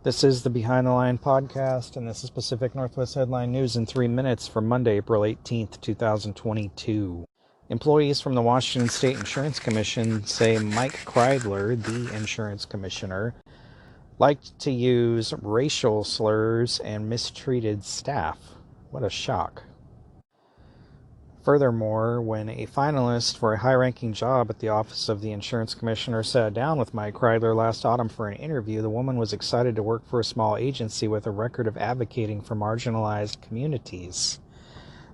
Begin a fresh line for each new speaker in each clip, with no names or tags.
This is the Behind the Line podcast, and this is Pacific Northwest Headline News in 3 minutes for Monday, April 18th, 2022. Employees from the Washington State Insurance Commission say Mike Kreidler, the insurance commissioner, liked to use racial slurs and mistreated staff. What a shock. Furthermore, when a finalist for a high-ranking job at the Office of the Insurance Commissioner sat down with Mike Kreidler last autumn for an interview, the woman was excited to work for a small agency with a record of advocating for marginalized communities.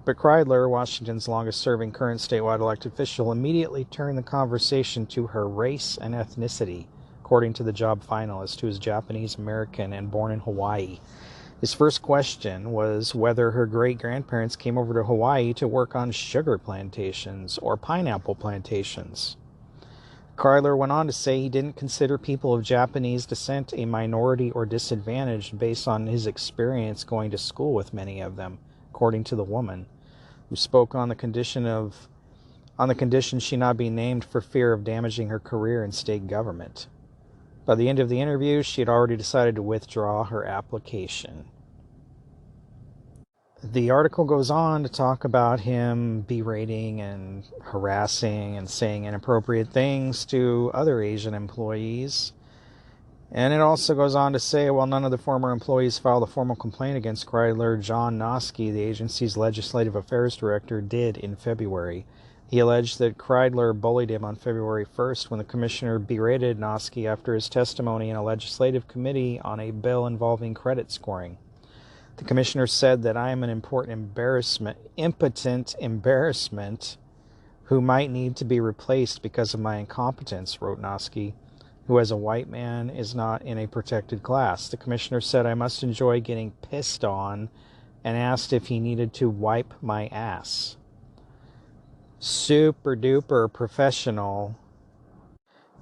But Kreidler, Washington's longest-serving current statewide elected official, immediately turned the conversation to her race and ethnicity, according to the job finalist, who is Japanese-American and born in Hawaii. His first question was whether her great-grandparents came over to Hawaii to work on sugar plantations or pineapple plantations. Kreidler went on to say he didn't consider people of Japanese descent a minority or disadvantaged based on his experience going to school with many of them, according to the woman, who spoke on the condition she not be named for fear of damaging her career in state government. By the end of the interview, she had already decided to withdraw her application. The article goes on to talk about him berating and harassing and saying inappropriate things to other Asian employees. And it also goes on to say, while none of the former employees filed a formal complaint against Kreidler, John Noski, the agency's legislative affairs director, did in February. He alleged that Kreidler bullied him on February 1st when the commissioner berated Noski after his testimony in a legislative committee on a bill involving credit scoring. The commissioner said that I am an impotent embarrassment who might need to be replaced because of my incompetence, wrote Noski, who as a white man is not in a protected class. The commissioner said I must enjoy getting pissed on and asked if he needed to wipe my ass. Super duper professional.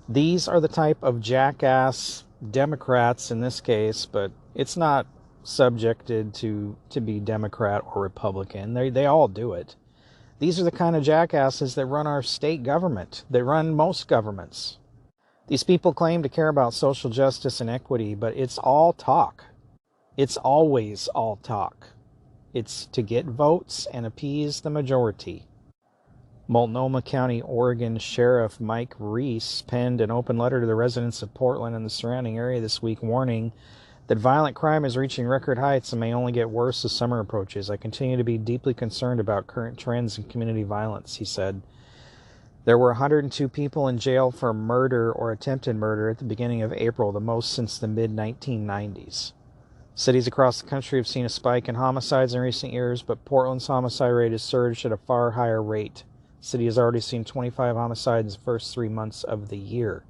These are the type of jackass Democrats in this case, but it's not subjected to be Democrat or Republican. They all do it. These are the kind of jackasses that run our state government, that run most governments. These people claim to care about social justice and equity, but it's all talk. It's always all talk. It's to get votes and appease the majority. Multnomah County, Oregon Sheriff Mike Reese penned an open letter to the residents of Portland and the surrounding area this week warning that violent crime is reaching record heights and may only get worse as summer approaches. I continue to be deeply concerned about current trends in community violence, he said. There were 102 people in jail for murder or attempted murder at the beginning of April, the most since the mid-1990s. Cities across the country have seen a spike in homicides in recent years, but Portland's homicide rate has surged at a far higher rate. The city has already seen 25 homicides in the first 3 months of the year.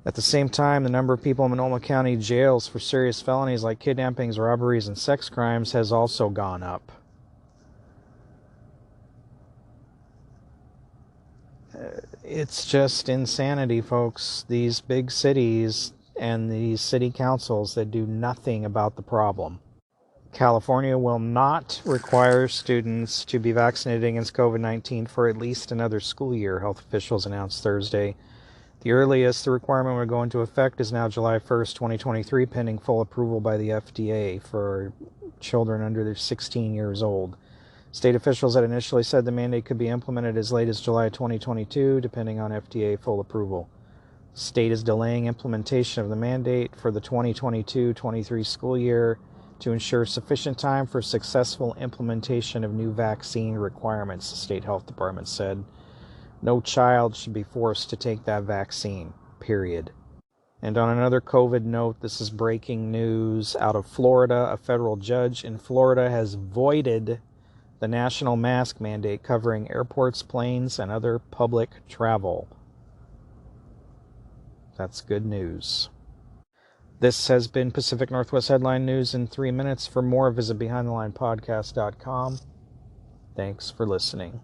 At the same time, the number of people in Multnomah County jails for serious felonies like kidnappings, robberies, and sex crimes has also gone up. It's just insanity, folks. These big cities and these city councils that do nothing about the problem. California will not require students to be vaccinated against COVID-19 for at least another school year, health officials announced Thursday. The earliest the requirement would go into effect is now July 1st, 2023, pending full approval by the FDA for children under 16 years old. State officials had initially said the mandate could be implemented as late as July 2022, depending on FDA full approval. The state is delaying implementation of the mandate for the 2022-23 school year to ensure sufficient time for successful implementation of new vaccine requirements, the state health department said. No child should be forced to take that vaccine, period. And on another COVID note, this is breaking news out of Florida. A federal judge in Florida has voided the national mask mandate covering airports, planes, and other public travel. That's good news. This has been Pacific Northwest Headline News in 3 minutes. For more, visit BehindTheLinePodcast.com. Thanks for listening.